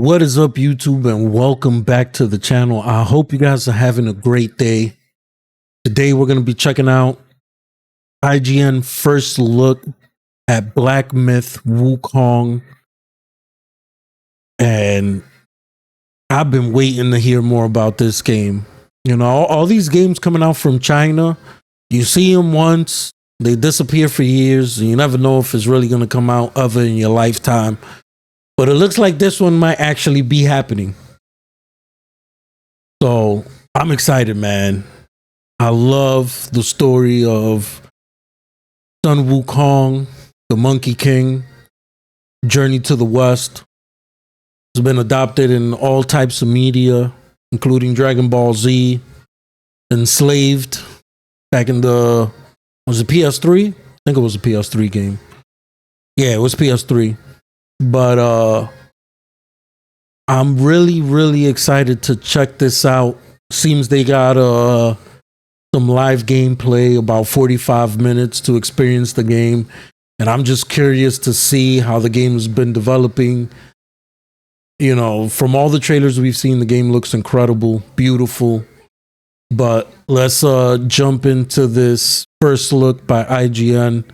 What is up, YouTube, and welcome back to the channel. I hope you guys are having a great day. Today we're going to be checking out IGN first look at Black Myth Wukong, and I've been waiting to hear more about this game. You know, all these games coming out from China, you see them once, they disappear for years, and you never know if it's really going to come out other in your lifetime. But it looks like this one might actually be happening. So I'm excited, man. I love the story of Sun Wukong, the Monkey King, Journey to the West. It's been adopted in all types of media, including Dragon Ball Z, Enslaved, back in the, was it PS3? I think it was a PS3 game. Yeah, it was PS3. But I'm really excited to check this out. Seems they got some live gameplay, about 45 minutes to experience the game. And I'm just curious to see how the game's been developing. You know, from all the trailers we've seen, the game looks incredible, beautiful. But let's jump into this first look by IGN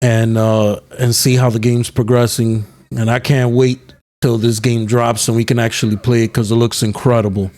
and see how the game's progressing. And I can't wait till this game drops and we can actually play it because it looks incredible.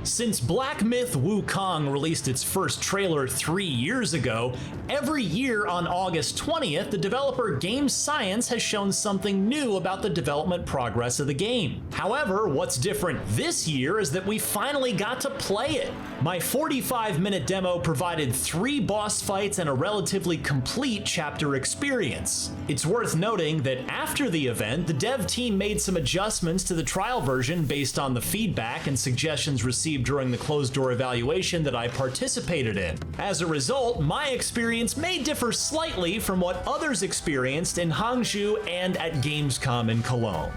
Since Black Myth Wukong released its first trailer 3 years ago, every year on August 20th, the developer Game Science has shown something new about the development progress of the game. However, what's different this year is that we finally got to play it. My 45-minute demo provided 3 boss fights and a relatively complete chapter experience. It's worth noting that after the event, the dev team made some adjustments to the trial version based on the feedback and suggestions received during the closed-door evaluation that I participated in. As a result, my experience may differ slightly from what others experienced in Hangzhou and at Gamescom in Cologne.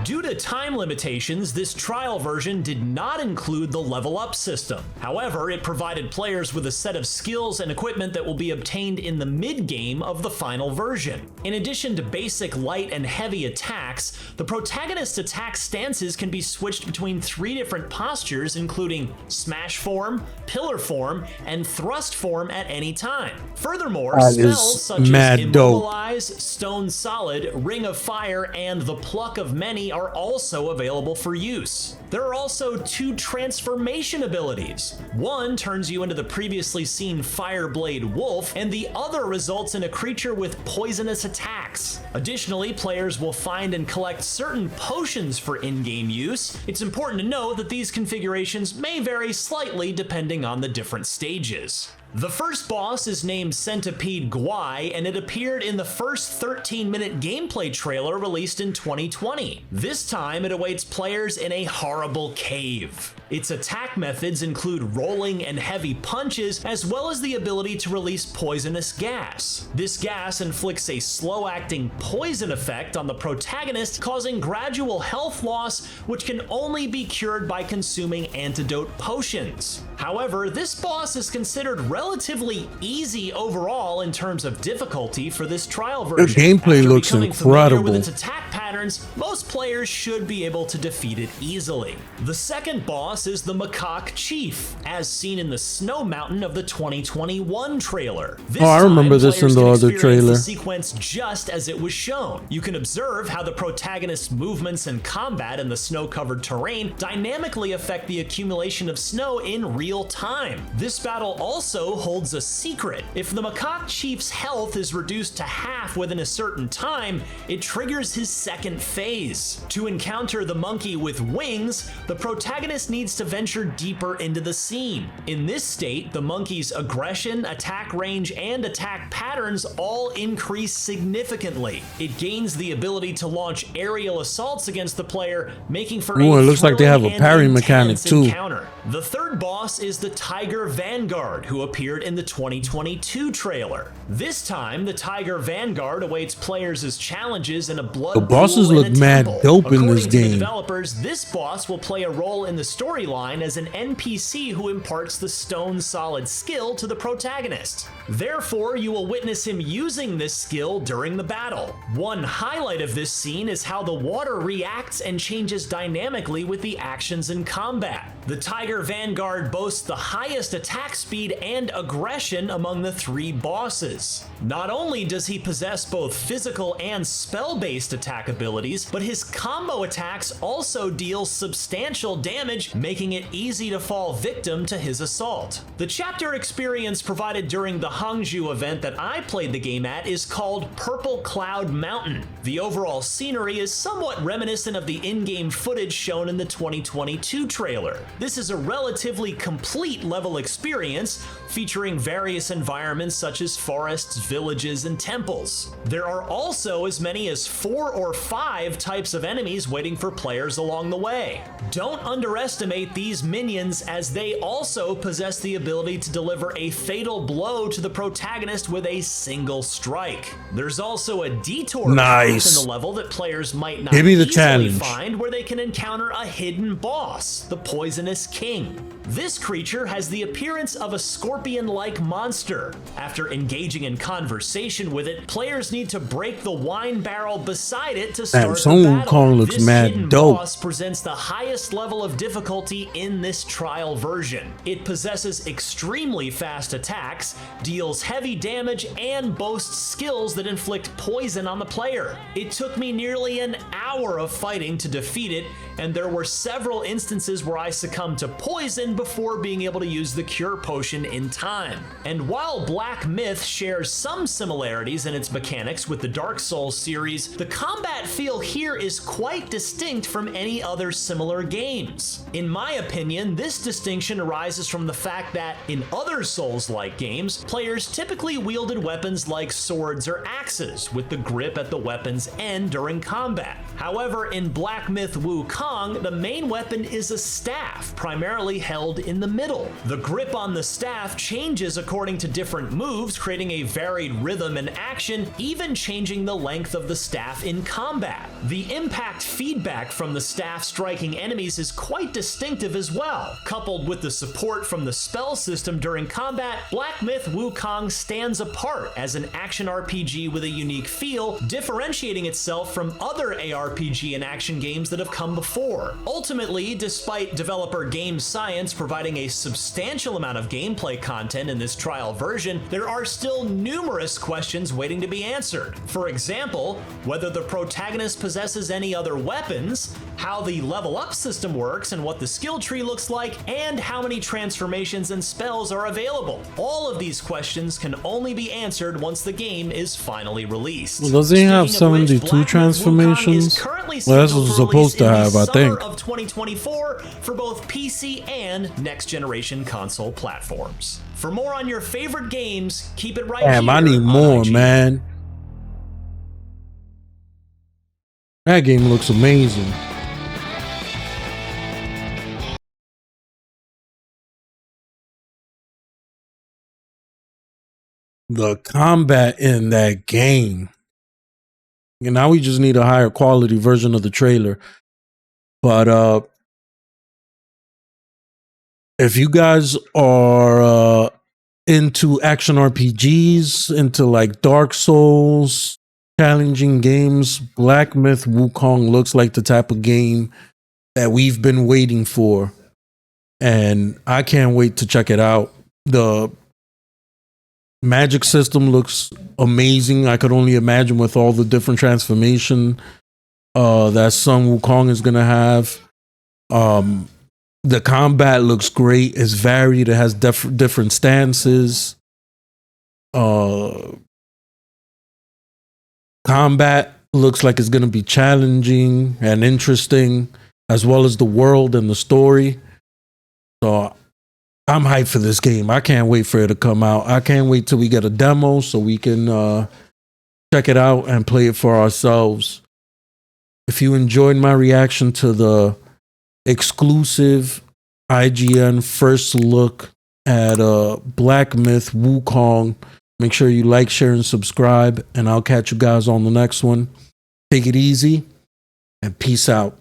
Due to time limitations, this trial version did not include the level up system. However, it provided players with a set of skills and equipment that will be obtained in the mid-game of the final version. In addition to basic light and heavy attacks, the protagonist's attack stances can be switched between 3 different postures, including smash form, pillar form, and thrust form at any time. Furthermore, spells such as Immobilize, Stone Solid, Ring of Fire, and the Pluck of Many are also available for use. There are also 2 transformation abilities. One turns you into the previously seen Fireblade Wolf, and the other results in a creature with poisonous attacks. Additionally, players will find and collect certain potions for in-game use. It's important to note that these configurations may vary slightly depending on the different stages. The first boss is named Centipede Guai, and it appeared in the first 13-minute gameplay trailer released in 2020. This time, it awaits players in a horrible cave. Its attack methods include rolling and heavy punches, as well as the ability to release poisonous gas. This gas inflicts a slow-acting poison effect on the protagonist, causing gradual health loss, which can only be cured by consuming antidote potions. However, this boss is considered relatively easy overall in terms of difficulty for this trial version. The gameplay looks incredible. With its attack patterns, most players should be able to defeat it easily. The second boss is the Macaque Chief, as seen in the Snow Mountain of the 2021 trailer. I remember this in the other trailer. The sequence just as it was shown. You can observe how the protagonist's movements and combat in the snow-covered terrain dynamically affect the accumulation of snow in real time. This battle also holds a secret. If the Macaque Chief's health is reduced to half within a certain time, it triggers his second phase. To encounter the monkey with wings, the protagonist needs to venture deeper into the scene. In this state, the monkey's aggression, attack range, and attack patterns all increase significantly. It gains the ability to launch aerial assaults against the player, making for it looks like they have a parry mechanic too. Encounter. The third boss is the Tiger Vanguard, who appeared in the 2022 trailer. This time, the Tiger Vanguard awaits players as challenges in a blood-curdling bosses look in a mad temple. dope in this According to the game. developers, this boss will play a role in the storyline as an NPC who imparts the stone solid skill to the protagonist. Therefore, you will witness him using this skill during the battle. One highlight of this scene is how the water reacts and changes dynamically with the actions in combat. The Tiger Vanguard boasts the highest attack speed and aggression among the 3 bosses. Not only does he possess both physical and spell-based attack abilities, but his combo attacks also deal substantial damage, making it easy to fall victim to his assault. The chapter experience provided during the Hangzhou event that I played the game at is called Purple Cloud Mountain. The overall scenery is somewhat reminiscent of the in-game footage shown in the 2022 trailer. This is a relatively complete level experience featuring various environments such as forests, villages, and temples. There are also as many as 4 or 5 types of enemies waiting for players along the way. Don't underestimate these minions, as they also possess the ability to deliver a fatal blow to the protagonist with a single strike. There's also a detour path in the level that players might not easily find, where they can encounter a hidden boss, the Poisonous King. This creature has the appearance of a scorpion-like monster. After engaging in conversation with it, players need to break the wine barrel beside it to start the battle. Looks this mad hidden dope. boss presents the highest level of difficulty in this trial version. It possesses extremely fast attacks, deals heavy damage, and boasts skills that inflict poison on the player. It took me nearly an hour of fighting to defeat it, and there were several instances where I succumbed to poison before being able to use the cure potion in time. And while Black Myth shares some similarities in its mechanics with the Dark Souls series, the combat feel here is quite distinct from any other similar games. In my opinion, this distinction arises from the fact that in other Souls-like games, players typically wielded weapons like swords or axes, with the grip at the weapon's end during combat. However, in Black Myth Wukong, the main weapon is a staff, primarily held in the middle. The grip on the staff changes according to different moves, creating a varied rhythm and action, even changing the length of the staff in combat. The impact feedback from the staff striking enemies is quite distinctive as well. Coupled with the support from the spell system during combat, Black Myth Wukong stands apart as an action RPG with a unique feel, differentiating itself from other ARPG and action games that have come before. Ultimately, despite developer Game Science providing a substantial amount of gameplay content in this trial version, there are still numerous questions waiting to be answered. For example, whether the protagonist possesses any other weapons, how the level up system works and what the skill tree looks like, and how many transformations and spells are available. All of these questions can only be answered once the game is finally released. Well, does he have 72 transformations? Well, that's what it's supposed to have, I think. Of 2024 for both PC and next generation console platforms. For more on your favorite games, keep it right here. Damn, I need more, man. That game looks amazing. The combat in that game. And now we just need a higher quality version of the trailer. But if you guys are into action RPGs, into like Dark Souls, challenging games, Black Myth Wukong looks like the type of game that we've been waiting for. And I can't wait to check it out. The magic system looks amazing. I could only imagine with all the different transformation that Sun Wukong is gonna have. The combat looks great. It's varied. It has different stances. Combat looks like it's gonna be challenging and interesting, as well as the world and the story. So I'm hyped for this game. I can't wait for it to come out. I can't wait till we get a demo so we can check it out and play it for ourselves. If you enjoyed my reaction to the exclusive IGN first look at Black Myth Wukong, make sure you like, share, and subscribe, and I'll catch you guys on the next one. Take it easy. and peace out.